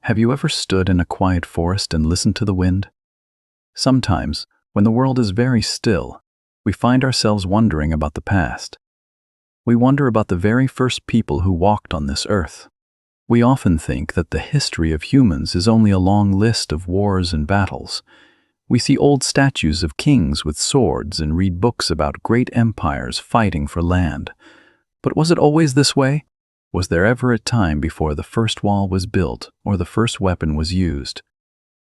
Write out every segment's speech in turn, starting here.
Have you ever stood in a quiet forest and listened to the wind? Sometimes, when the world is very still, we find ourselves wondering about the past. We wonder about the very first people who walked on this earth. We often think that the history of humans is only a long list of wars and battles. We see old statues of kings with swords and read books about great empires fighting for land. But was it always this way? Was there ever a time before the first wall was built or the first weapon was used?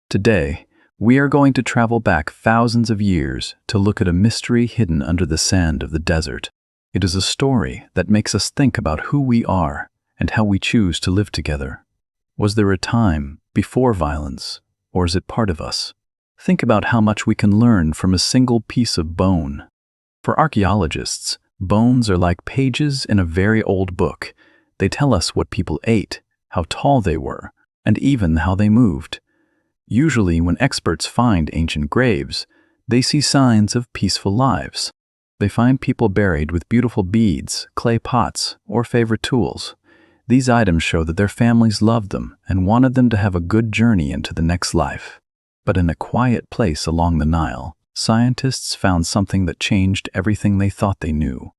Today, we are going to travel back thousands of years to look at a mystery hidden under the sand of the desert. It is a story that makes us think about who we are and how we choose to live together. Was there a time before violence, or is it part of us? Think about how much we can learn from a single piece of bone. For archaeologists, bones are like pages in a very old book. They tell us what people ate, how tall they were, and even how they moved. Usually, when experts find ancient graves, they see signs of peaceful lives. They find people buried with beautiful beads, clay pots, or favorite tools. These items show that their families loved them and wanted them to have a good journey into the next life. But in a quiet place along the Nile, scientists found something that changed everything they thought they knew.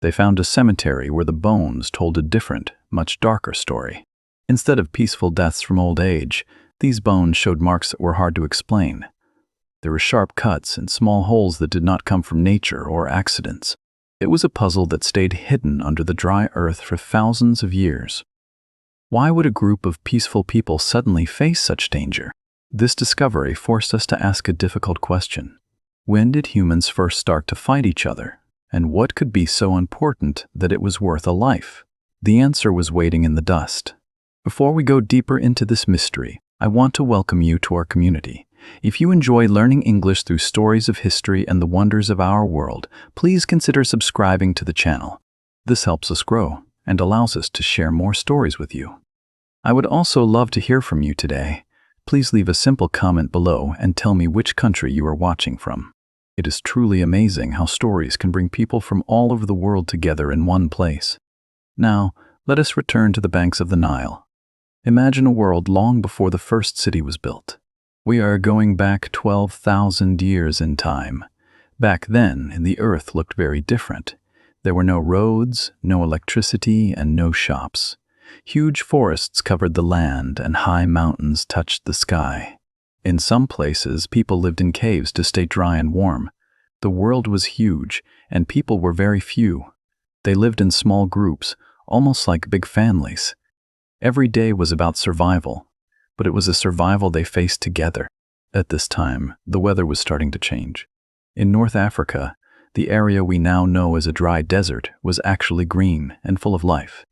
They found a cemetery where the bones told a different, much darker story. Instead of peaceful deaths from old age, these bones showed marks that were hard to explain. There were sharp cuts and small holes that did not come from nature or accidents. It was a puzzle that stayed hidden under the dry earth for thousands of years. Why would a group of peaceful people suddenly face such danger? This discovery forced us to ask a difficult question. When did humans first start to fight each other? And what could be so important that it was worth a life? The answer was waiting in the dust. Before we go deeper into this mystery, I want to welcome you to our community. If you enjoy learning English through stories of history and the wonders of our world, please consider subscribing to the channel. This helps us grow and allows us to share more stories with you. I would also love to hear from you today. Please leave a simple comment below and tell me which country you are watching from. It is truly amazing how stories can bring people from all over the world together in one place. Now, let us return to the banks of the Nile. Imagine a world long before the first city was built. We are going back 12,000 years in time. Back then, the earth looked very different. There were no roads, no electricity, and no shops. Huge forests covered the land, and high mountains touched the sky. In some places, people lived in caves to stay dry and warm. The world was huge, and people were very few. They lived in small groups, almost like big families. Every day was about survival, but it was a survival they faced together. At this time, the weather was starting to change. In North Africa, the area we now know as a dry desert was actually green and full of life.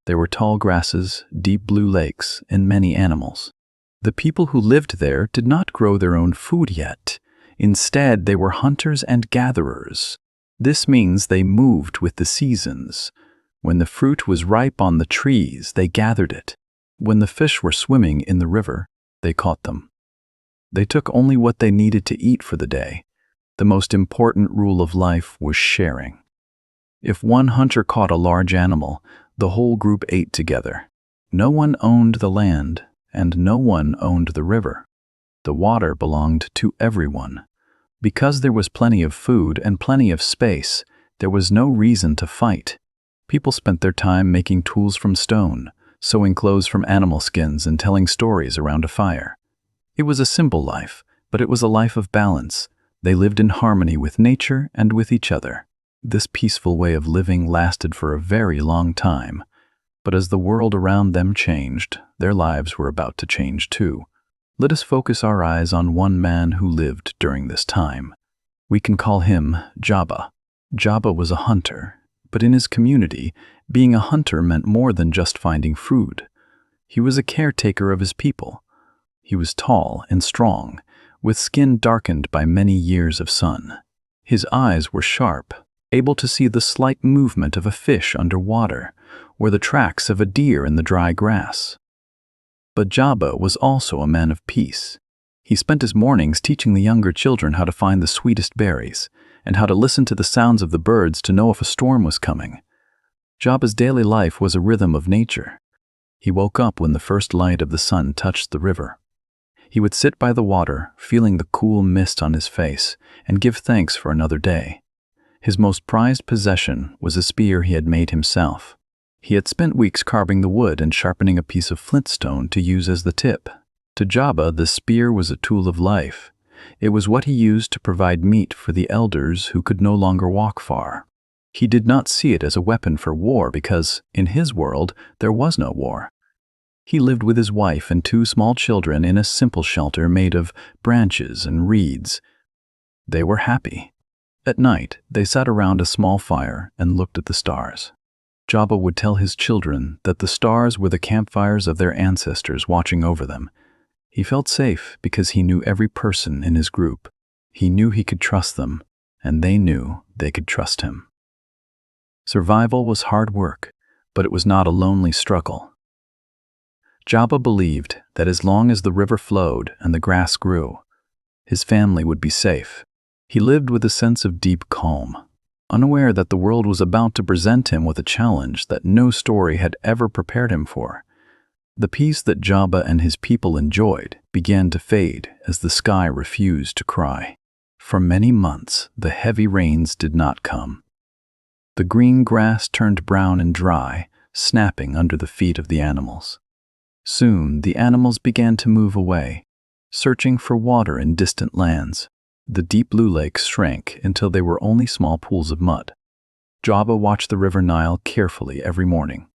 There were tall grasses, deep blue lakes, and many animals. The people who lived there did not grow their own food yet. Instead, they were hunters and gatherers. This means they moved with the seasons. When the fruit was ripe on the trees, they gathered it. When the fish were swimming in the river, they caught them. They took only what they needed to eat for the day. The most important rule of life was sharing. If one hunter caught a large animal, the whole group ate together. No one owned the land, and no one owned the river. The water belonged to everyone. Because there was plenty of food and plenty of space, there was no reason to fight. People spent their time making tools from stone, sewing clothes from animal skins, and telling stories around a fire. It was a simple life, but it was a life of balance. They lived in harmony with nature and with each other. This peaceful way of living lasted for a very long time. But as the world around them changed, their lives were about to change too. Let us focus our eyes on one man who lived during this time. We can call him Jaba. Jaba was a hunter, but in his community, being a hunter meant more than just finding food. He was a caretaker of his people. He was tall and strong, with skin darkened by many years of sun. His eyes were sharp, able to see the slight movement of a fish underwater, or the tracks of a deer in the dry grass. But Jaba was also a man of peace. He spent his mornings teaching the younger children how to find the sweetest berries, and how to listen to the sounds of the birds to know if a storm was coming. Jaba's daily life was a rhythm of nature. He woke up when the first light of the sun touched the river. He would sit by the water, feeling the cool mist on his face, and give thanks for another day. His most prized possession was a spear he had made himself. He had spent weeks carving the wood and sharpening a piece of flintstone to use as the tip. To Jaba, the spear was a tool of life. It was what he used to provide meat for the elders who could no longer walk far. He did not see it as a weapon for war because, in his world, there was no war. He lived with his wife and 2 small children in a simple shelter made of branches and reeds. They were happy. At night, they sat around a small fire and looked at the stars. Jaba would tell his children that the stars were the campfires of their ancestors watching over them. He felt safe because he knew every person in his group. He knew he could trust them, and they knew they could trust him. Survival was hard work, but it was not a lonely struggle. Jaba believed that as long as the river flowed and the grass grew, his family would be safe. He lived with a sense of deep calm, unaware that the world was about to present him with a challenge that no story had ever prepared him for. The peace that Jaba and his people enjoyed began to fade as the sky refused to cry. For many months, the heavy rains did not come. The green grass turned brown and dry, snapping under the feet of the animals. Soon, the animals began to move away, searching for water in distant lands. The deep blue lakes shrank until they were only small pools of mud. Jaba watched the river Nile carefully every morning.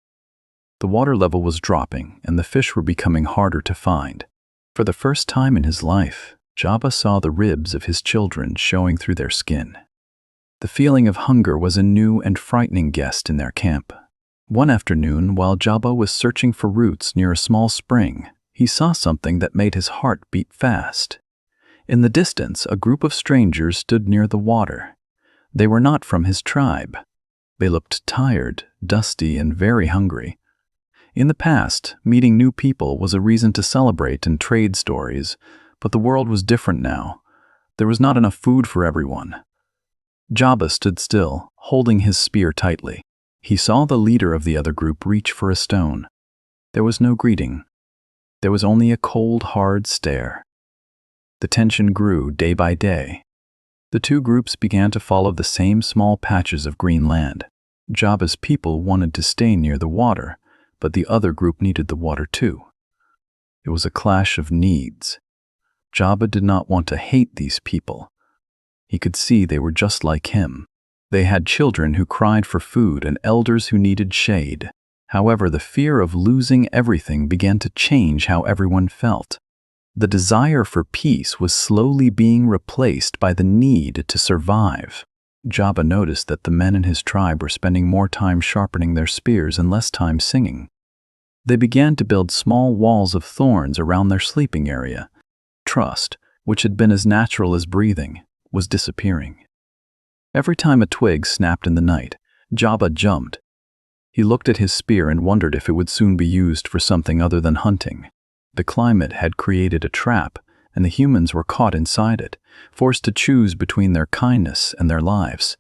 The water level was dropping, and the fish were becoming harder to find. For the first time in his life, Jaba saw the ribs of his children showing through their skin. The feeling of hunger was a new and frightening guest in their camp. One afternoon, while Jaba was searching for roots near a small spring, he saw something that made his heart beat fast. In the distance, a group of strangers stood near the water. They were not from his tribe. They looked tired, dusty, and very hungry. In the past, meeting new people was a reason to celebrate and trade stories, but the world was different now. There was not enough food for everyone. Jaba stood still, holding his spear tightly. He saw the leader of the other group reach for a stone. There was no greeting. There was only a cold, hard stare. The tension grew day by day. The 2 groups began to follow the same small patches of green land. Jaba's people wanted to stay near the water, but the other group needed the water too. It was a clash of needs. Jaba did not want to hate these people. He could see they were just like him. They had children who cried for food and elders who needed shade. However, the fear of losing everything began to change how everyone felt. The desire for peace was slowly being replaced by the need to survive. Jaba noticed that the men in his tribe were spending more time sharpening their spears and less time singing. They began to build small walls of thorns around their sleeping area. Trust, which had been as natural as breathing, was disappearing. Every time a twig snapped in the night, Jaba jumped. He looked at his spear and wondered if it would soon be used for something other than hunting. The climate had created a trap, and the humans were caught inside it, forced to choose between their kindness and their lives.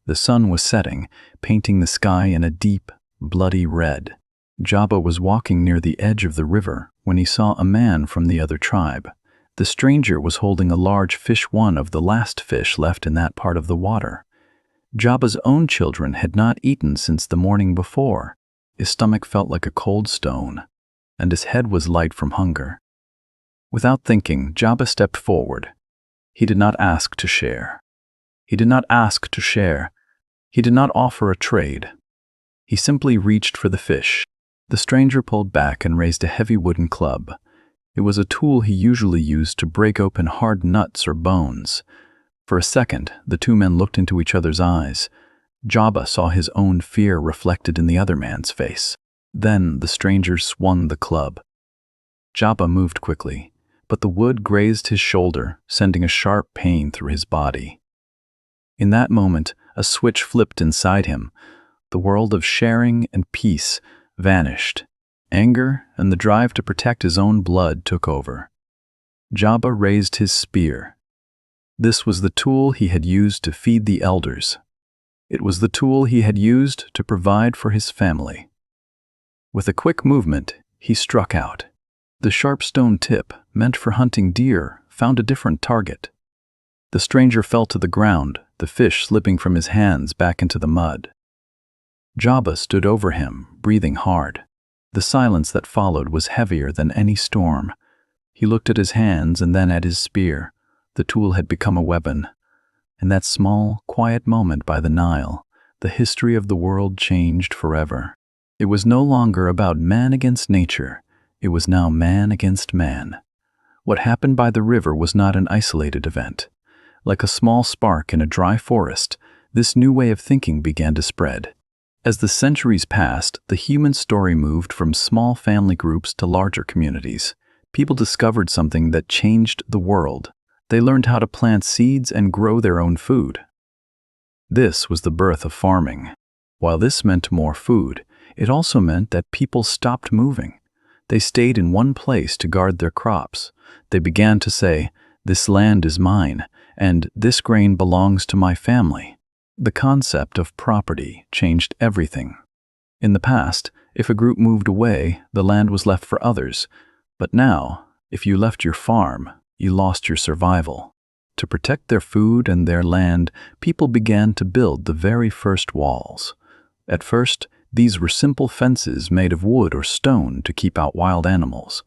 The sun was setting, painting the sky in a deep, bloody red. Jaba was walking near the edge of the river when he saw a man from the other tribe. The stranger was holding a large fish, one of the last fish left in that part of the water. Jaba's own children had not eaten since the morning before. His stomach felt like a cold stone, and his head was light from hunger. Without thinking, Jaba stepped forward. He did not ask to share. He did not ask to share. He did not offer a trade. He simply reached for the fish. The stranger pulled back and raised a heavy wooden club. It was a tool he usually used to break open hard nuts or bones. For a second, the 2 men looked into each other's eyes. Jaba saw his own fear reflected in the other man's face. Then the stranger swung the club. Jaba moved quickly, but the wood grazed his shoulder, sending a sharp pain through his body. In that moment, a switch flipped inside him. The world of sharing and peace vanished. Anger and the drive to protect his own blood took over. Jaba raised his spear. This was the tool he had used to feed the elders. It was the tool he had used to provide for his family. With a quick movement, he struck out. The sharp stone tip, meant for hunting deer, found a different target. The stranger fell to the ground, the fish slipping from his hands back into the mud. Jaba stood over him, breathing hard. The silence that followed was heavier than any storm. He looked at his hands and then at his spear. The tool had become a weapon. In that small, quiet moment by the Nile, the history of the world changed forever. It was no longer about man against nature. It was now man against man. What happened by the river was not an isolated event. Like a small spark in a dry forest, this new way of thinking began to spread. As the centuries passed, the human story moved from small family groups to larger communities. People discovered something that changed the world. They learned how to plant seeds and grow their own food. This was the birth of farming. While this meant more food, it also meant that people stopped moving. They stayed in one place to guard their crops. They began to say, "This land is mine," and "This grain belongs to my family." The concept of property changed everything. In the past, if a group moved away, the land was left for others. But now, if you left your farm, you lost your survival. To protect their food and their land, people began to build the very first walls. At first, these were simple fences made of wood or stone to keep out wild animals.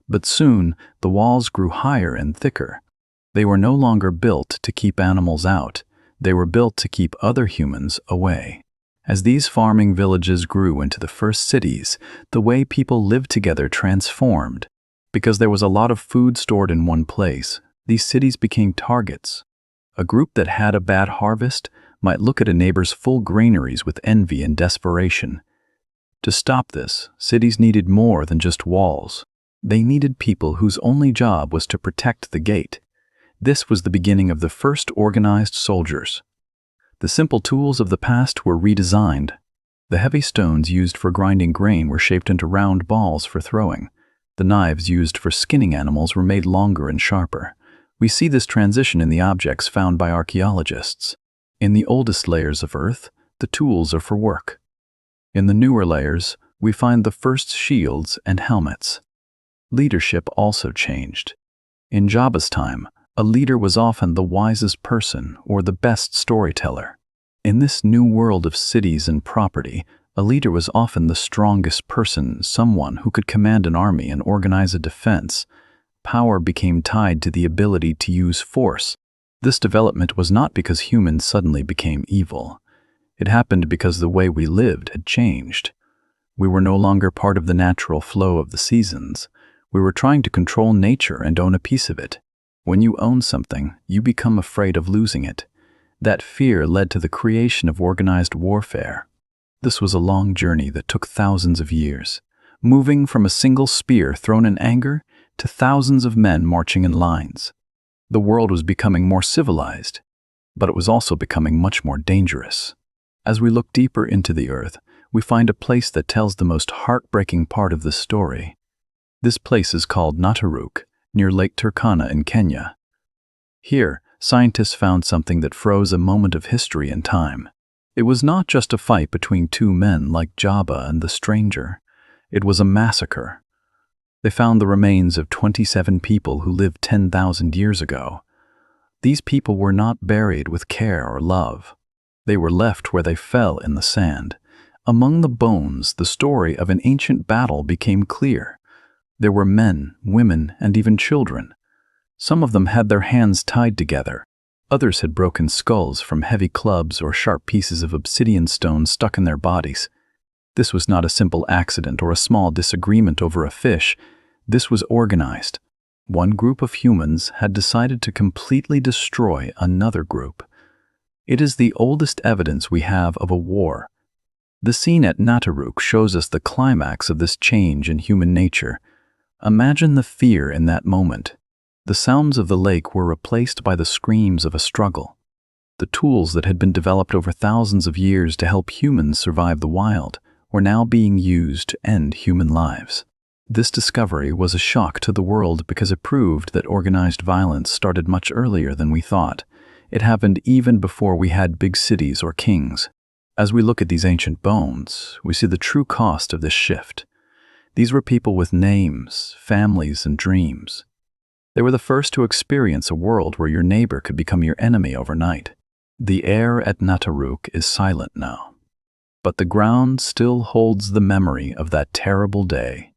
But soon, the walls grew higher and thicker. They were no longer built to keep animals out. They were built to keep other humans away. As these farming villages grew into the first cities, the way people lived together transformed. Because there was a lot of food stored in one place, these cities became targets. A group that had a bad harvest might look at a neighbor's full granaries with envy and desperation. To stop this, cities needed more than just walls. They needed people whose only job was to protect the gate. This was the beginning of the first organized soldiers. The simple tools of the past were redesigned. The heavy stones used for grinding grain were shaped into round balls for throwing. The knives used for skinning animals were made longer and sharper. We see this transition in the objects found by archaeologists. In the oldest layers of Earth, the tools are for work. In the newer layers, we find the first shields and helmets. Leadership also changed. In Jaba's time, a leader was often the wisest person or the best storyteller. In this new world of cities and property, a leader was often the strongest person, someone who could command an army and organize a defense. Power became tied to the ability to use force. This development was not because humans suddenly became evil. It happened because the way we lived had changed. We were no longer part of the natural flow of the seasons. We were trying to control nature and own a piece of it. When you own something, you become afraid of losing it. That fear led to the creation of organized warfare. This was a long journey that took thousands of years, moving from a single spear thrown in anger to thousands of men marching in lines. The world was becoming more civilized, but it was also becoming much more dangerous. As we look deeper into the earth, we find a place that tells the most heartbreaking part of the story. This place is called Nataruk, near Lake Turkana in Kenya. Here, scientists found something that froze a moment of history and time. It was not just a fight between two men like Jaba and the stranger. It was a massacre. They found the remains of 27 people who lived 10,000 years ago. These people were not buried with care or love. They were left where they fell in the sand. Among the bones, the story of an ancient battle became clear. There were men, women, and even children. Some of them had their hands tied together. Others had broken skulls from heavy clubs or sharp pieces of obsidian stone stuck in their bodies. This was not a simple accident or a small disagreement over a fish. This was organized. One group of humans had decided to completely destroy another group. It is the oldest evidence we have of a war. The scene at Nataruk shows us the climax of this change in human nature. Imagine the fear in that moment. The sounds of the lake were replaced by the screams of a struggle. The tools that had been developed over thousands of years to help humans survive the wild were now being used to end human lives. This discovery was a shock to the world because it proved that organized violence started much earlier than we thought. It happened even before we had big cities or kings. As we look at these ancient bones, we see the true cost of this shift. These were people with names, families, and dreams. They were the first to experience a world where your neighbor could become your enemy overnight. The air at Nataruk is silent now, but the ground still holds the memory of that terrible day.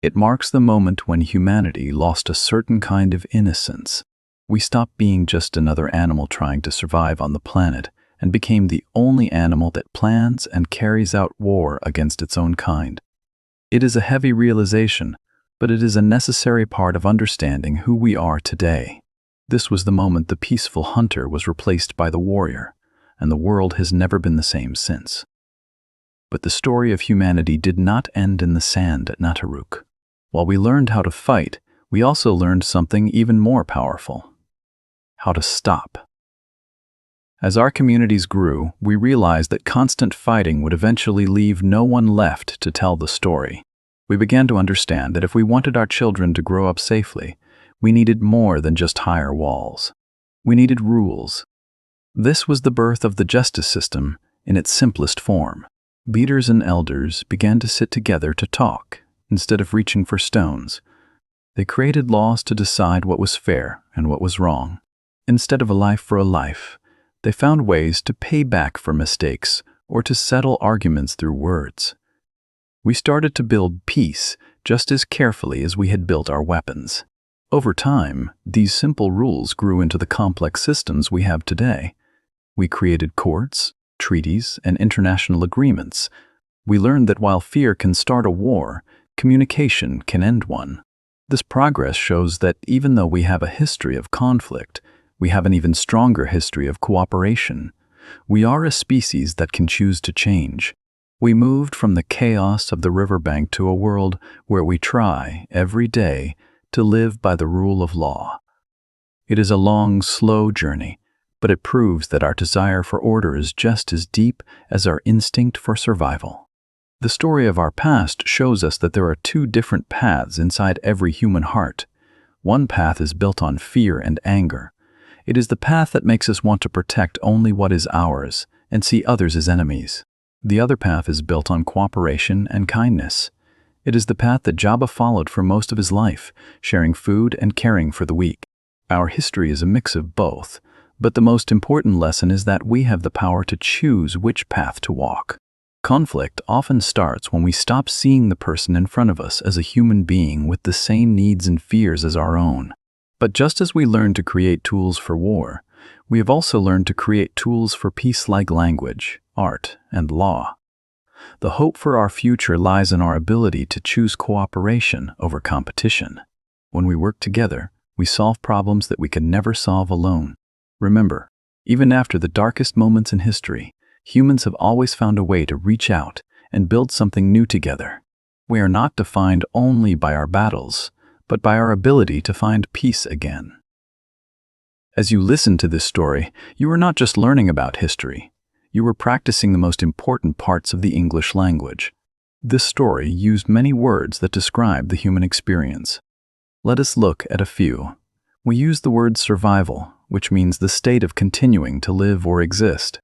It marks the moment when humanity lost a certain kind of innocence. We stopped being just another animal trying to survive on the planet and became the only animal that plans and carries out war against its own kind. It is a heavy realization, but it is a necessary part of understanding who we are today. This was the moment the peaceful hunter was replaced by the warrior, and the world has never been the same since. But the story of humanity did not end in the sand at Nataruk. While we learned how to fight, we also learned something even more powerful: how to stop. As our communities grew, we realized that constant fighting would eventually leave no one left to tell the story. We began to understand that if we wanted our children to grow up safely, we needed more than just higher walls. We needed rules. This was the birth of the justice system in its simplest form. Leaders and elders began to sit together to talk instead of reaching for stones. They created laws to decide what was fair and what was wrong. Instead of a life for a life, they found ways to pay back for mistakes or to settle arguments through words. We started to build peace just as carefully as we had built our weapons. Over time, these simple rules grew into the complex systems we have today. We created courts, treaties, and international agreements. We learned that while fear can start a war, communication can end one. This progress shows that even though we have a history of conflict, we have an even stronger history of cooperation. We are a species that can choose to change. We moved from the chaos of the riverbank to a world where we try, every day, to live by the rule of law. It is a long, slow journey, but it proves that our desire for order is just as deep as our instinct for survival. The story of our past shows us that there are two different paths inside every human heart. One path is built on fear and anger. It is the path that makes us want to protect only what is ours and see others as enemies. The other path is built on cooperation and kindness. It is the path that Jaba followed for most of his life, sharing food and caring for the weak. Our history is a mix of both, but the most important lesson is that we have the power to choose which path to walk. Conflict often starts when we stop seeing the person in front of us as a human being with the same needs and fears as our own. But just as we learned to create tools for war, we have also learned to create tools for peace like language, art, and law. The hope for our future lies in our ability to choose cooperation over competition. When we work together, we solve problems that we could never solve alone. Remember, even after the darkest moments in history, humans have always found a way to reach out and build something new together. We are not defined only by our battles, but by our ability to find peace again. As you listen to this story, you are not just learning about history. You are practicing the most important parts of the English language. This story used many words that describe the human experience. Let us look at a few. We use the word survival, which means the state of continuing to live or exist.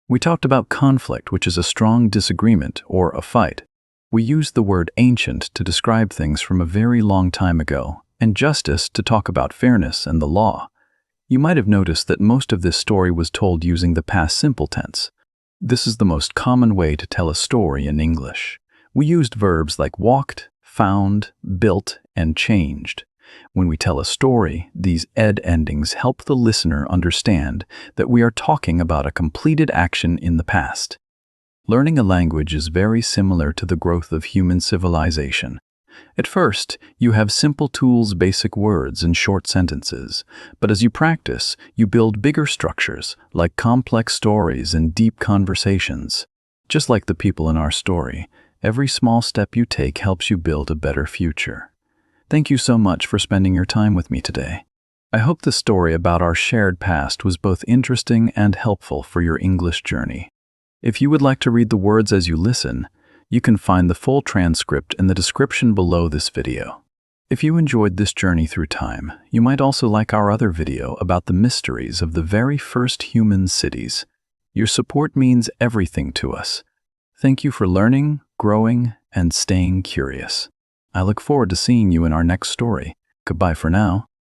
We talked about conflict, which is a strong disagreement or a fight. We used the word ancient to describe things from a very long time ago, and justice to talk about fairness and the law. You might have noticed that most of this story was told using the past simple tense. This is the most common way to tell a story in English. We used verbs like walked, found, built, and changed. When we tell a story, these ed endings help the listener understand that we are talking about a completed action in the past. Learning a language is very similar to the growth of human civilization. At first, you have simple tools, basic words, and short sentences, but as you practice, you build bigger structures, like complex stories and deep conversations. Just like the people in our story, every small step you take helps you build a better future. Thank you so much for spending your time with me today. I hope the story about our shared past was both interesting and helpful for your English journey. If you would like to read the words as you listen, you can find the full transcript in the description below this video. If you enjoyed this journey through time, you might also like our other video about the mysteries of the very first human cities. Your support means everything to us. Thank you for learning, growing, and staying curious. I look forward to seeing you in our next story. Goodbye for now.